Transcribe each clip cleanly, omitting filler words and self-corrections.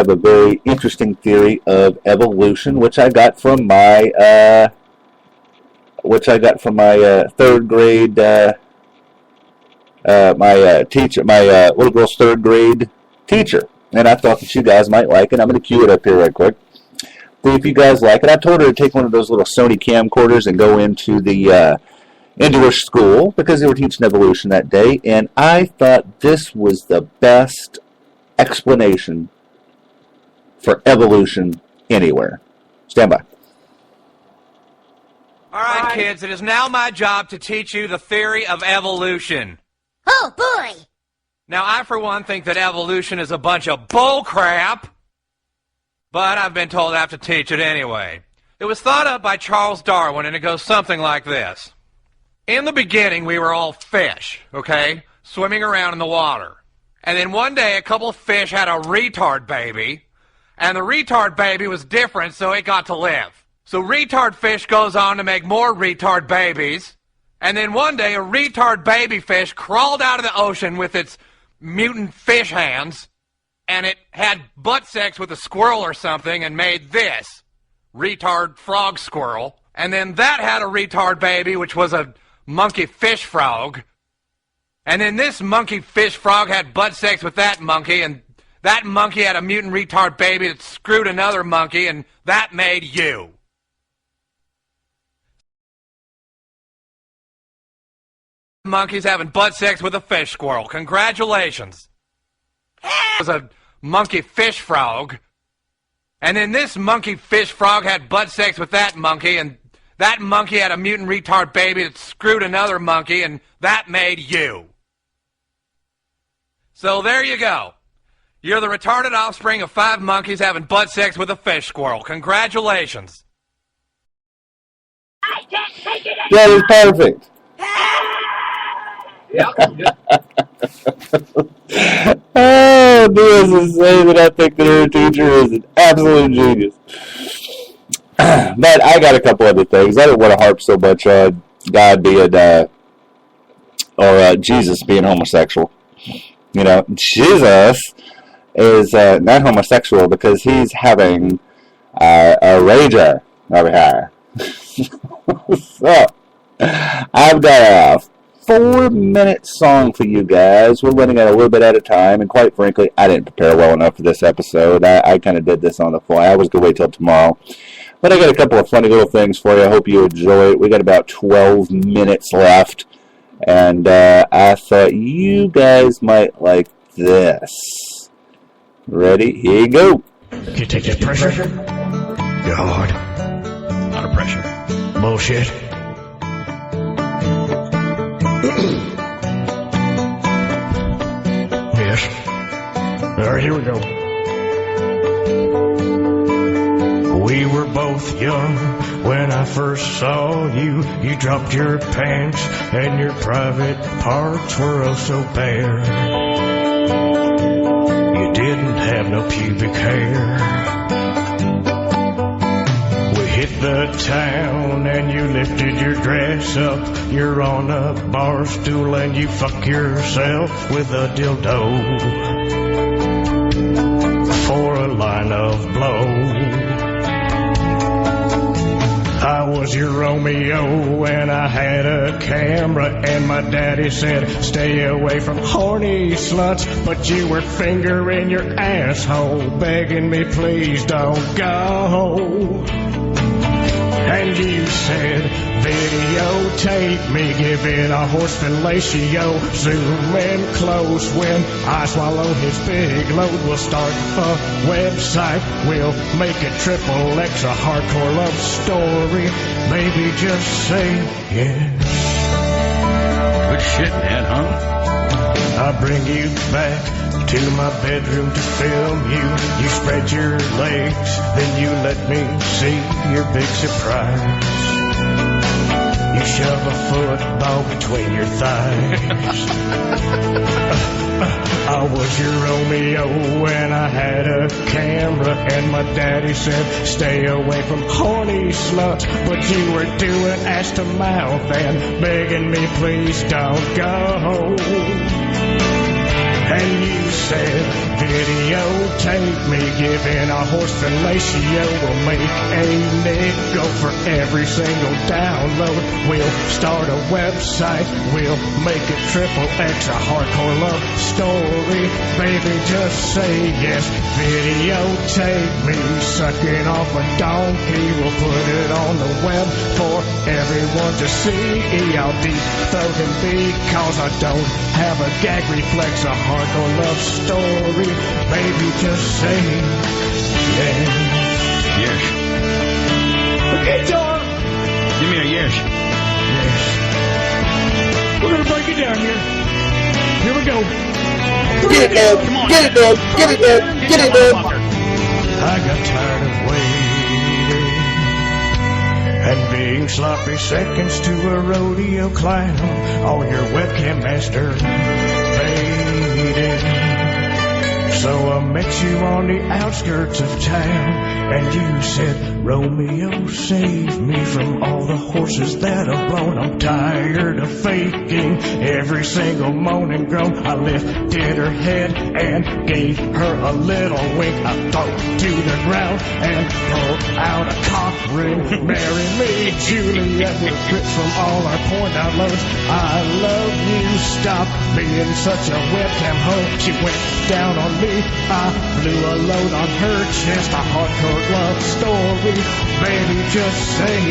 have a very interesting theory of evolution, which I got from my third grade my little girl's third grade teacher, and I thought that you guys might like it. I'm going to cue it up here right quick. See if you guys like it. I told her to take one of those little Sony camcorders and go into her school because they were teaching evolution that day, and I thought this was the best explanation for evolution anywhere. Stand by. All right, kids, it is now my job to teach you the theory of evolution. Oh, boy! Now, I, for one, think that evolution is a bunch of bull crap, but I've been told I have to teach it anyway. It was thought up by Charles Darwin, and it goes something like this. In the beginning, we were all fish, okay, swimming around in the water. And then one day, a couple of fish had a retard baby, and the retard baby was different, so it got to live. So retard fish goes on to make more retard babies, and then one day, a retard baby fish crawled out of the ocean with its mutant fish hands, and it had butt sex with a squirrel or something and made this retard frog squirrel. And then that had a retard baby, which was a monkey fish frog. And then this monkey fish frog had butt sex with that monkey, and that monkey had a mutant retard baby that screwed another monkey, and that made you. Monkeys having butt sex with a fish squirrel. Congratulations. It was a monkey fish frog. And then this monkey fish frog had butt sex with that monkey, and that monkey had a mutant retard baby that screwed another monkey, and that made you. So there you go. You're the retarded offspring of 5 monkeys having butt sex with a fish squirrel. Congratulations. I can't take it That is perfect. Oh, needless to say that I think that her teacher is an absolute genius. But I got a couple other things. I don't want to harp so much on God being, or Jesus being homosexual. You know, Jesus is not homosexual because he's having a rager over here. So, I've got a 4-minute song for you guys. We're running out a little bit at a time, and quite frankly, I didn't prepare well enough for this episode. I kind of did this on the fly. I was going to wait till tomorrow. But I got a couple of funny little things for you. I hope you enjoy it. We got about 12 minutes left, and I thought you guys might like this. Ready? Here you go. Can you take that pressure? You're hard. Not a pressure. Bullshit. Yes. All right, here we go. We were both young when I first saw you. You dropped your pants and your private parts were oh so bare. You didn't have no pubic hair. We hit the town and you lifted your dress up. You're on a bar stool and you fuck yourself with a dildo for a line of blow. I was your Romeo and I had a camera, and my daddy said stay away from horny sluts, but you were fingering your asshole, begging me please don't go. And you said videotape me giving a horse fellatio, zoom in close when I swallow his big load. We'll start a website, we'll make it triple X, a hardcore love story. Baby, just say yes. Good shit, man, huh? I bring you back to my bedroom to film you. You spread your legs, then you let me see your big surprise. You shove a football between your thighs. I was your Romeo when I had a camera, and my daddy said stay away from horny sluts, but you were doing ass to mouth and begging me please don't go. And you said, videotape me giving a horse fellatio. We'll make a nickel for every single download. We'll start a website. We'll make a triple X, a hardcore love story. Baby, just say yes. Videotape me sucking off a donkey. We'll put it on the web for everyone to see. I'll deep throat him because I don't have a gag reflex, a hardcore love story. Baby, just say yes. Yes. Okay, Jar. Give me a yes. Yes. We're gonna break it down here. Here we go. Get it, Dad. Come on. Get it, Dad. Get it, Dad. Get it, Dad. I got tired of waiting and being sloppy seconds to a rodeo clown. All your webcam master fading. So I met you on the outskirts of town, and you said, Romeo, save me from all the horses that have blown. I'm tired of faking every single moan and groan. I lifted her head and gave her a little wink. I thought to the ground and pulled out a cock ring. Marry me, Juliet, was ripped from all our porn downloads. I love you, stop being such a webcam hoe. She went down on me. I blew a load on her chest, a hardcore love story. Baby, just say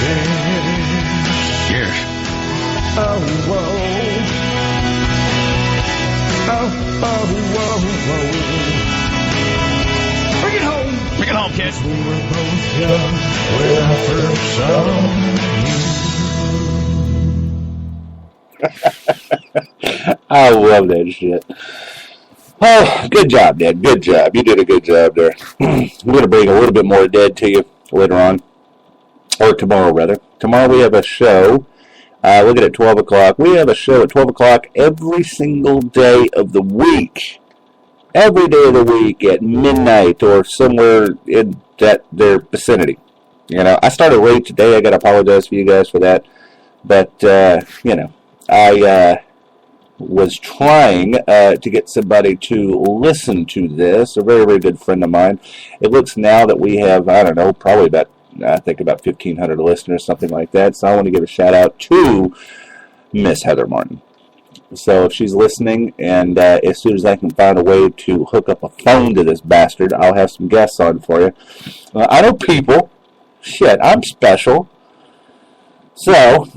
yes. Yes. Oh, whoa. Oh, whoa, whoa. Bring it home. Bring it home, kids. We were both young when I first saw you. I love that shit. Oh, good job, Dad. Good job. You did a good job there. I'm going to bring a little bit more Dad to you later on. Or tomorrow, rather. Tomorrow we have a show. Look at 12 o'clock. We have a show at 12 o'clock every single day of the week. Every day of the week at midnight or somewhere in their vicinity. You know, I started late today. I got to apologize for you guys for that. But, you know, I was trying to get somebody to listen to this, a very, very good friend of mine. It looks now that we have, I don't know, probably about 1,500 listeners, something like that. So I want to give a shout out to Miss Heather Martin. So if she's listening, and as soon as I can find a way to hook up a phone to this bastard, I'll have some guests on for you. I know people. Shit, I'm special. So...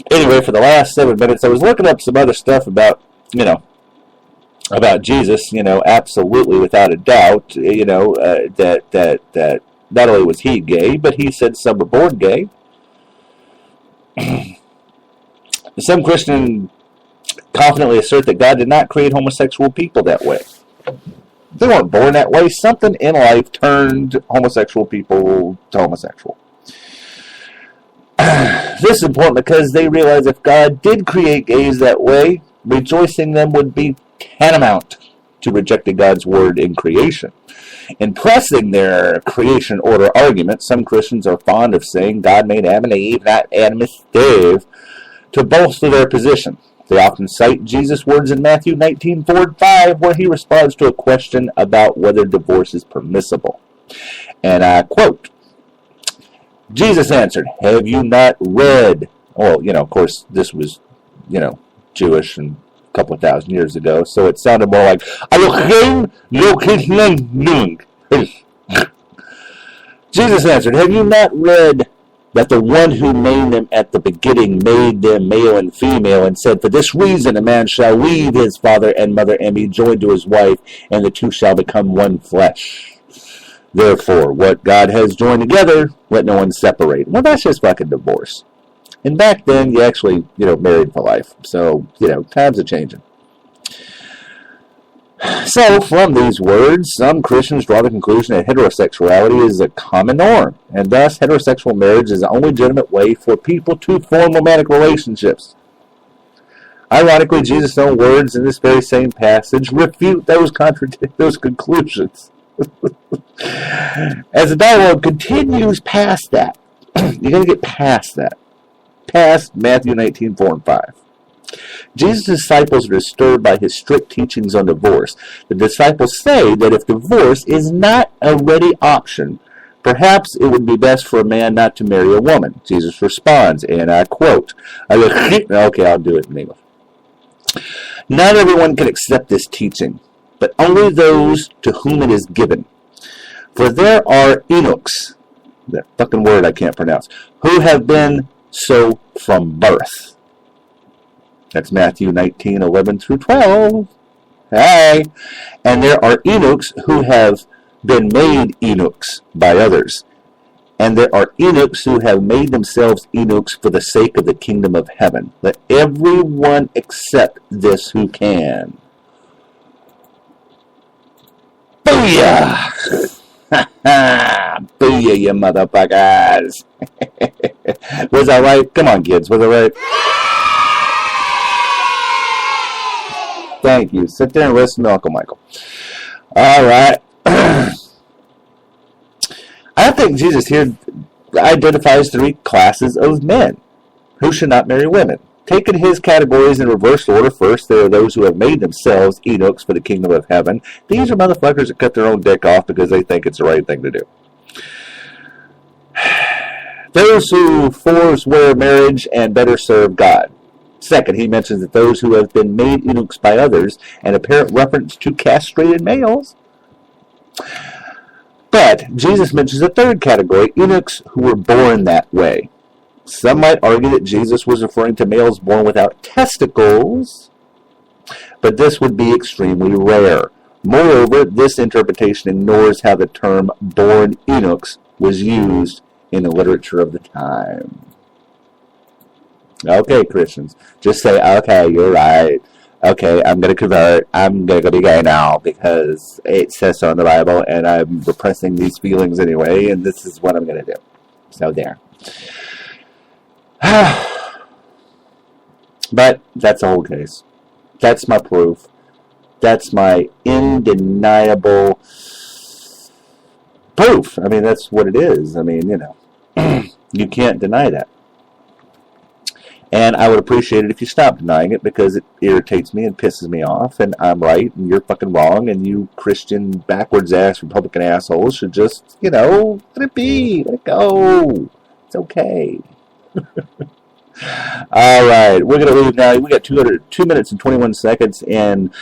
Anyway, for the last 7 minutes, I was looking up some other stuff about, you know, about Jesus, you know, absolutely, without a doubt, you know, that not only was he gay, but he said some were born gay. Some Christians confidently assert that God did not create homosexual people that way. They weren't born that way. Something in life turned homosexual people to homosexual. This is important because they realize if God did create gays that way, rejoicing them would be tantamount to rejecting God's word in creation. In pressing their creation order argument, some Christians are fond of saying God made Adam and Eve, not Adam and Steve, to bolster their position. They often cite Jesus' words in Matthew 19:4-5, where he responds to a question about whether divorce is permissible. And I quote, Jesus answered, have you not read? Well, you know, of course, this was, you know, Jewish and a couple of thousand years ago, so it sounded more like, Jesus answered, have you not read that the one who made them at the beginning made them male and female, and said, for this reason a man shall leave his father and mother and be joined to his wife, and the two shall become one flesh. Therefore, what God has joined together, let no one separate. Well, that's just fucking divorce. And back then, you actually, you know, married for life. So, you know, times are changing. So, from these words, some Christians draw the conclusion that heterosexuality is a common norm, and thus heterosexual marriage is the only legitimate way for people to form romantic relationships. Ironically, Jesus' own words in this very same passage refute those conclusions. As the dialogue continues past that, you're going to get past that, past Matthew 19:4-5. Jesus' disciples are disturbed by his strict teachings on divorce. The disciples say that if divorce is not a ready option, perhaps it would be best for a man not to marry a woman. Jesus responds, and I quote, okay, I'll do it in English. Not everyone can accept this teaching, but only those to whom it is given. For there are eunuchs, that fucking word I can't pronounce, who have been so from birth. That's Matthew 19:11 through 12. Hey! And there are eunuchs who have been made eunuchs by others. And there are eunuchs who have made themselves eunuchs for the sake of the kingdom of heaven. Let everyone accept this who can. Booyah! Booyah, you motherfuckers! Was that right? Come on, kids. Was that right? Thank you. Sit there and listen to Uncle Michael. All right. I think Jesus here identifies 3 classes of men who should not marry women. Taking his categories in reverse order, first, there are those who have made themselves eunuchs for the kingdom of heaven. These are motherfuckers that cut their own dick off because they think it's the right thing to do. Those who forswear marriage and better serve God. Second, he mentions that those who have been made eunuchs by others, an apparent reference to castrated males. But Jesus mentions a third category, eunuchs who were born that way. Some might argue that Jesus was referring to males born without testicles, but this would be extremely rare. Moreover, this interpretation ignores how the term born eunuchs was used in the literature of the time. Okay, Christians, just say, okay, you're right. Okay, I'm going to convert. I'm going to go be gay now because it says so in the Bible, and I'm repressing these feelings anyway, and this is what I'm going to do. So there. But that's the whole case. That's my proof. That's my undeniable proof. I mean, that's what it is. I mean, you know, you can't deny that. And I would appreciate it if you stopped denying it because it irritates me and pisses me off, and I'm right and you're fucking wrong, and you Christian backwards ass Republican assholes should just, you know, let it be, let it go. It's okay. All right, we're going to leave now. We got 2 minutes and 21 seconds, and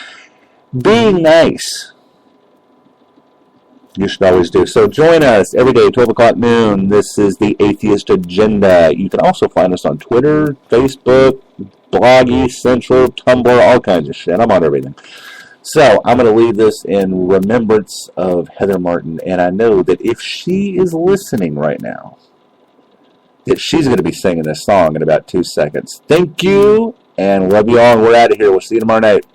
being nice, you should always do. So join us every day, 12 o'clock noon. This is the Atheist Agenda. You can also find us on Twitter, Facebook, Bloggy, Central, Tumblr, all kinds of shit. I'm on everything. So I'm going to leave this in remembrance of Heather Martin, and I know that if she is listening right now, that she's going to be singing this song in about 2 seconds. Thank you, and love you all, and we're out of here. We'll see you tomorrow night.